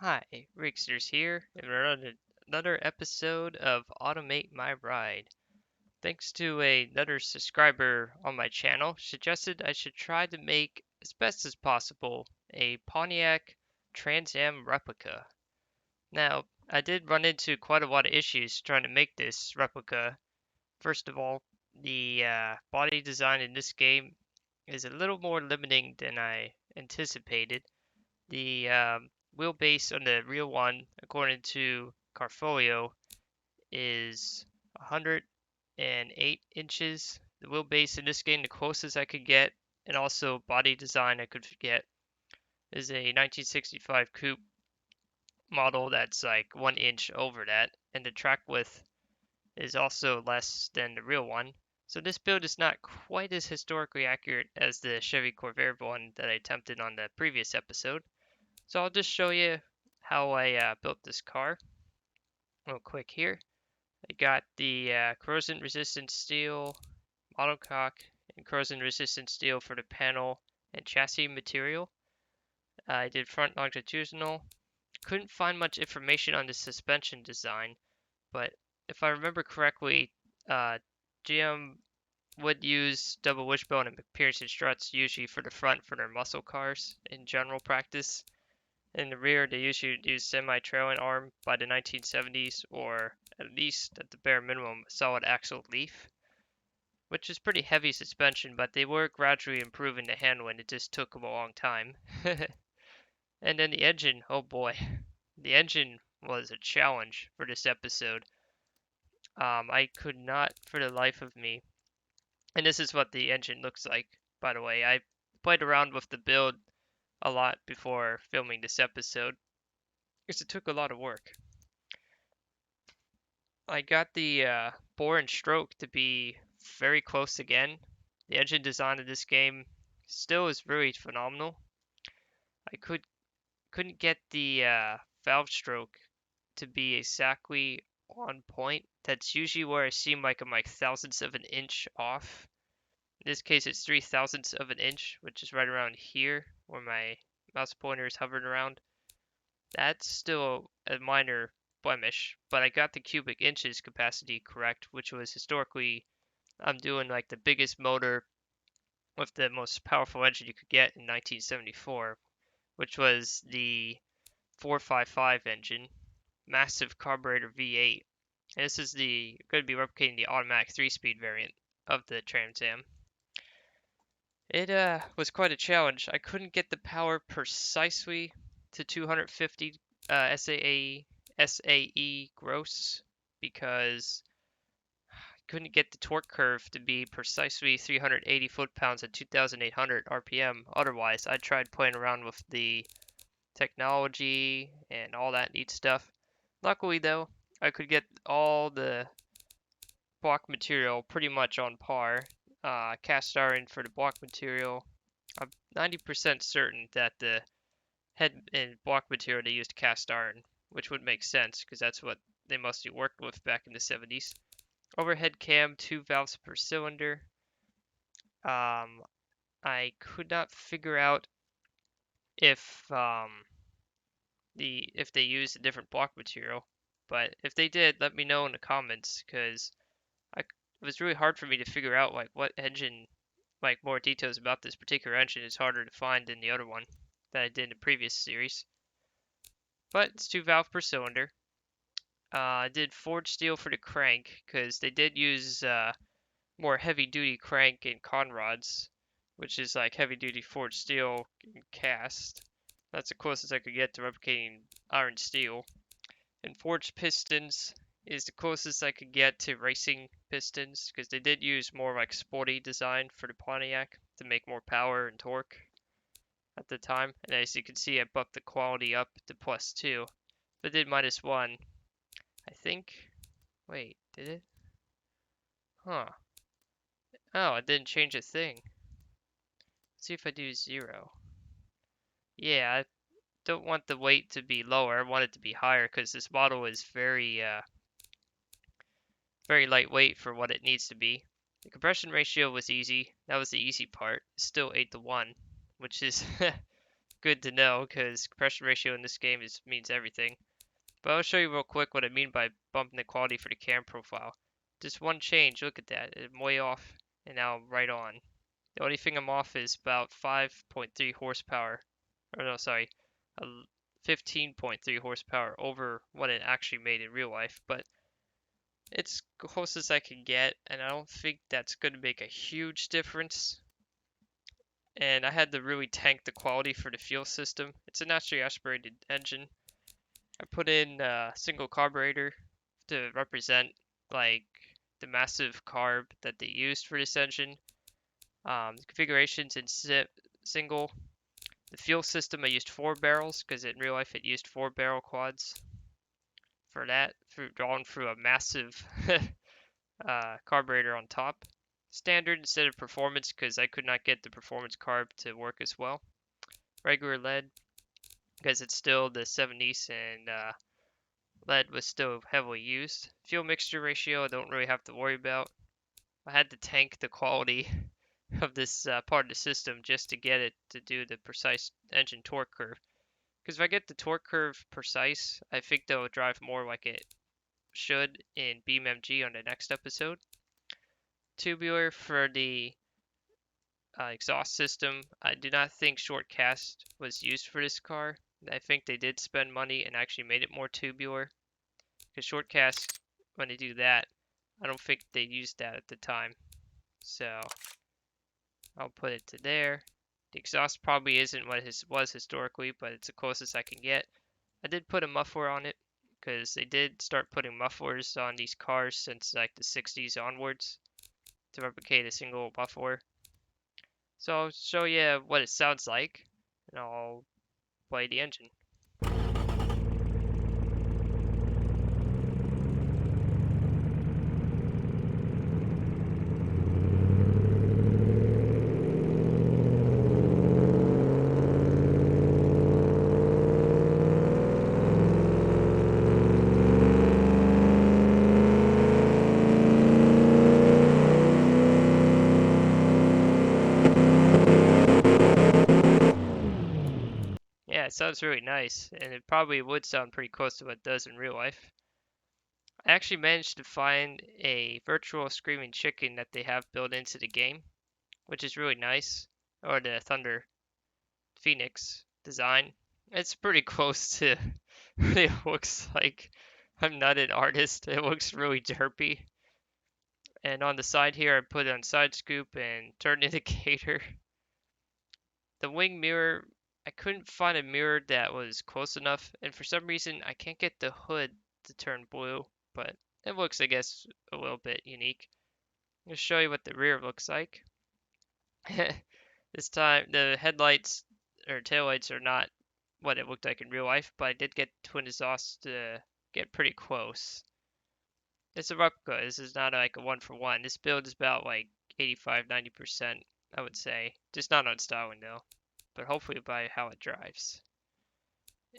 Hi, Rigsters here, and we're on another episode of Automate My Ride. Thanks to another subscriber on my channel, suggested I should try to make, as best as possible, a Pontiac Trans Am replica. Now, I did run into quite a lot of issues trying to make this replica. First of all, the body design in this game is a little more limiting than I anticipated. The wheelbase on the real one, according to Carfolio, is 108 inches. The wheelbase in this game, the closest I could get, and also body design I could get, is a 1965 coupe model that's like 1 inch over that, and the track width is also less than the real one. So this build is not quite as historically accurate as the Chevy Corvair one that I attempted on the previous episode. So I'll just show you how I built this car real quick here. I got the corrosion resistant steel monocoque and corrosion resistant steel for the panel and chassis material. I did front longitudinal. Couldn't find much information on the suspension design, but if I remember correctly, GM would use double wishbone and McPherson struts usually for the front for their muscle cars in general practice. In the rear, they usually use semi-trailing arm by the 1970s, or at least at the bare minimum, a solid axle leaf, which is pretty heavy suspension, but they were gradually improving the handling. It just took them a long time. And then the engine, oh boy, the engine was a challenge for this episode. I could not, for the life of me, and this is what the engine looks like, by the way. I played around with the build a lot before filming this episode, because it took a lot of work. I got the bore and stroke to be very close again. The engine design of this game still is really phenomenal. I couldn't get the valve stroke to be exactly on point. That's usually where I seem like I'm like thousandths of an inch off. In this case, it's 3 thousandths of an inch, which is right around here where my mouse pointer is hovering around. That's still a minor blemish, but I got the cubic inches capacity correct, which was historically I'm doing like the biggest motor with the most powerful engine you could get in 1974, which was the 455 engine, massive carburetor V8. And this is the going to be replicating the automatic 3-speed variant of the Trans Am. It was quite a challenge. I couldn't get the power precisely to 250 SAE gross because I couldn't get the torque curve to be precisely 380 foot-pounds at 2,800 RPM. Otherwise, I tried playing around with the technology and all that neat stuff. Luckily, though, I could get all the block material pretty much on par. Cast iron for the block material. I'm 90% certain that the head and block material they used cast iron, which would make sense because that's what they mostly worked with back in the 70s. Overhead cam, 2 valves per cylinder. I could not figure out if if they used a different block material, but if they did, let me know in the comments because it was really hard for me to figure out like what engine, like more details about this particular engine is harder to find than the other one that I did in the previous series. But it's 2 valve per cylinder. I did forged steel for the crank because they did use more heavy duty crank and con rods, which is like heavy duty forged steel and cast. That's the closest I could get to replicating iron steel. And forged pistons is the closest I could get to racing pistons because they did use more like sporty design for the Pontiac to make more power and torque at the time. And as you can see, I bumped the quality up to +2. If I did -1, I think. Wait, did it? Huh. Oh, it didn't change a thing. Let's see if I do 0. Yeah, I don't want the weight to be lower. I want it to be higher because this model is very lightweight for what it needs to be. The compression ratio was easy. That was the easy part. It's still 8 to 1, which is good to know because compression ratio in this game means everything. But I'll show you real quick what I mean by bumping the quality for the cam profile. Just one change, look at that. I'm way off and now right on. The only thing I'm off is about 5.3 horsepower. Or no, sorry, 15.3 horsepower over what it actually made in real life. But it's close as I can get, and I don't think that's going to make a huge difference. And I had to really tank the quality for the fuel system. It's a naturally aspirated engine. I put in a single carburetor to represent like the massive carb that they used for this engine. The configurations in single. The fuel system I used 4 barrels because in real life it used 4 barrel quads for that, drawn through a massive carburetor on top. Standard instead of performance because I could not get the performance carb to work as well. Regular lead because it's still the 70s and lead was still heavily used. Fuel mixture ratio I don't really have to worry about. I had to tank the quality of this part of the system just to get it to do the precise engine torque curve. Because if I get the torque curve precise, I think they'll drive more like it should in BeamMG on the next episode. Tubular for the exhaust system. I do not think short cast was used for this car. I think they did spend money and actually made it more tubular. Because short cast, when they do that, I don't think they used that at the time. So I'll put it to there. The exhaust probably isn't what it was historically, but it's the closest I can get. I did put a muffler on it because they did start putting mufflers on these cars since like the 60s onwards to replicate a single muffler. So I'll show you what it sounds like and I'll play the engine. Yeah, it sounds really nice, and it probably would sound pretty close to what it does in real life. I actually managed to find a virtual screaming chicken that they have built into the game, which is really nice, or the Thunder Phoenix design. It's pretty close to what it looks like. I'm not an artist. It looks really derpy. And on the side here, I put it on side scoop and turn indicator. The wing mirror, I couldn't find a mirror that was close enough, and for some reason, I can't get the hood to turn blue, but it looks, I guess, a little bit unique. I'll show you what the rear looks like. This time, the headlights or taillights are not what it looked like in real life, but I did get twin exhausts to get pretty close. It's a replica. This is not like a one for one. This build is about like 85-90%, I would say. Just not on styling though, but hopefully by how it drives.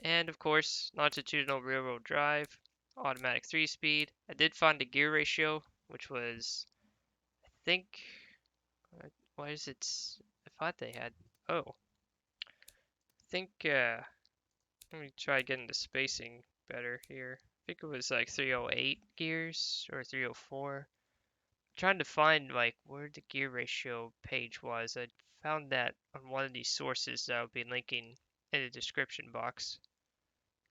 And of course, longitudinal rear-wheel drive, automatic 3-speed. I did find the gear ratio, which was, I think, why is it? I thought they had. Oh, I think. Let me try getting the spacing better here. I think it was like 308 gears or 304. I'm trying to find like where the gear ratio page was. I found that on one of these sources that I'll be linking in the description box.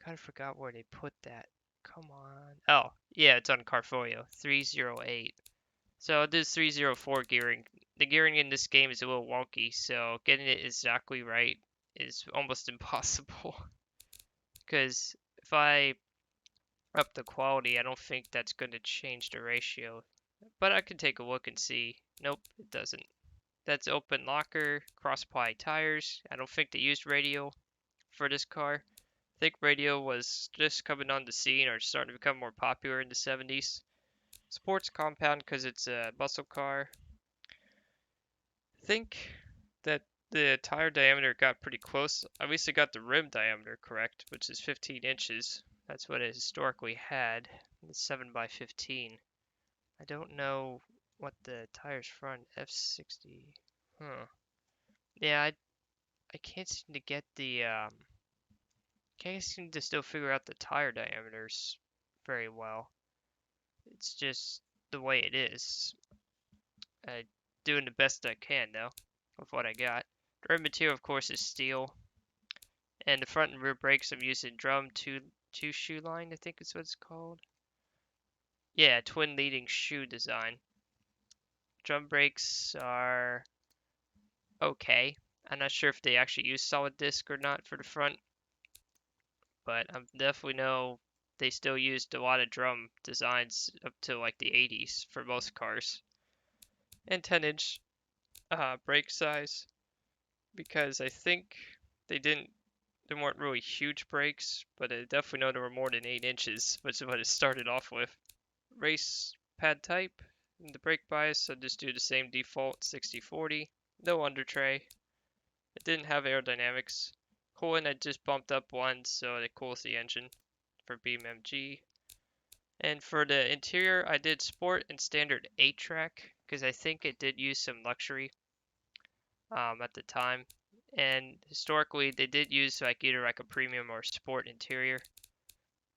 Kind of forgot where they put that. Come on. Oh, yeah, it's on Carfolio. 308. So I'll do 304 gearing. The gearing in this game is a little wonky, so getting it exactly right is almost impossible. Because if I up the quality, I don't think that's going to change the ratio. But I can take a look and see. Nope, it doesn't. That's open locker, cross-ply tires. I don't think they used radio for this car. I think radio was just coming on the scene or starting to become more popular in the 70s. Sports compound because it's a muscle car. I think that the tire diameter got pretty close. At least I got the rim diameter correct, which is 15 inches. That's what it historically had. It's 7 by 15. I don't know what the tires front F60. Huh. Yeah, I can't seem to get the can't seem to still figure out the tire diameters very well. It's just the way it is. I'm doing the best I can though with what I got. The rim material, of course, is steel, and the front and rear brakes I'm using drum two shoe line. I think is what it's called. Yeah, twin leading shoe design. Drum brakes are okay. I'm not sure if they actually use solid disc or not for the front, but I definitely know they still used a lot of drum designs up to like the 80s for most cars. And 10-inch brake size because I think they didn't they weren't really huge brakes, but I definitely know there were more than 8 inches, which is what it started off with. Race pad type, in the brake bias, I just do the same default 60/40, no under tray. It didn't have aerodynamics. Coolant, I just bumped up one so it cools the engine for BMG. And for the interior, I did sport and standard 8-track because I think it did use some luxury at the time. And historically, they did use like either like a premium or sport interior,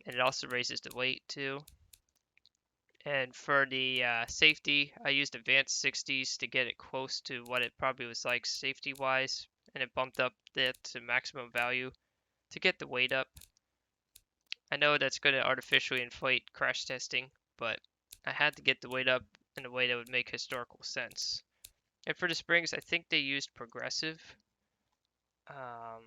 and it also raises the weight too. And for the safety, I used advanced 60s to get it close to what it probably was like safety wise, and it bumped up it to maximum value to get the weight up. I know that's going to artificially inflate crash testing, but I had to get the weight up in a way that would make historical sense. And for the springs, I think they used progressive. Um,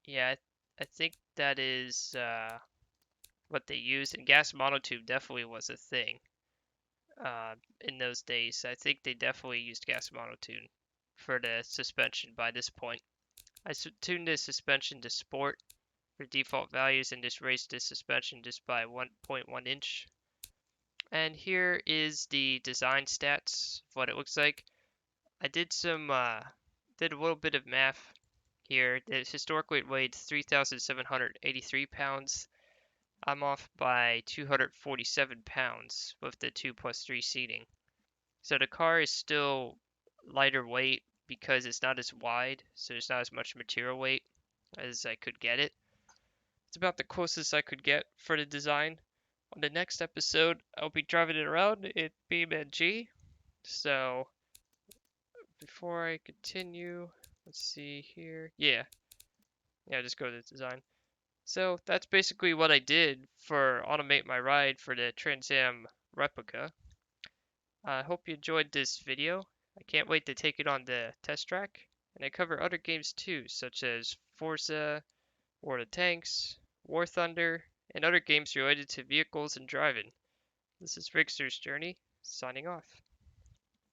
yeah, I think that is what they used. And gas monotube definitely was a thing in those days. I think they definitely used gas monotune for the suspension by this point. I tuned the suspension to sport for default values and just raised the suspension just by 1.1 inch. And here is the design stats of what it looks like. I did did a little bit of math here. Historically it weighed 3,783 pounds. I'm off by 247 pounds with the 2 plus 3 seating. So the car is still lighter weight because it's not as wide, so there's not as much material weight as I could get it. It's about the closest I could get for the design. On the next episode, I'll be driving it around in BeamNG. So before I continue, let's see here. Yeah, just go to the design. So that's basically what I did for Automate My Ride for the Trans Am Replica. I hope you enjoyed this video. I can't wait to take it on the test track. And I cover other games too, such as Forza, World of Tanks, War Thunder, and other games related to vehicles and driving. This is Rigsters Journey, signing off.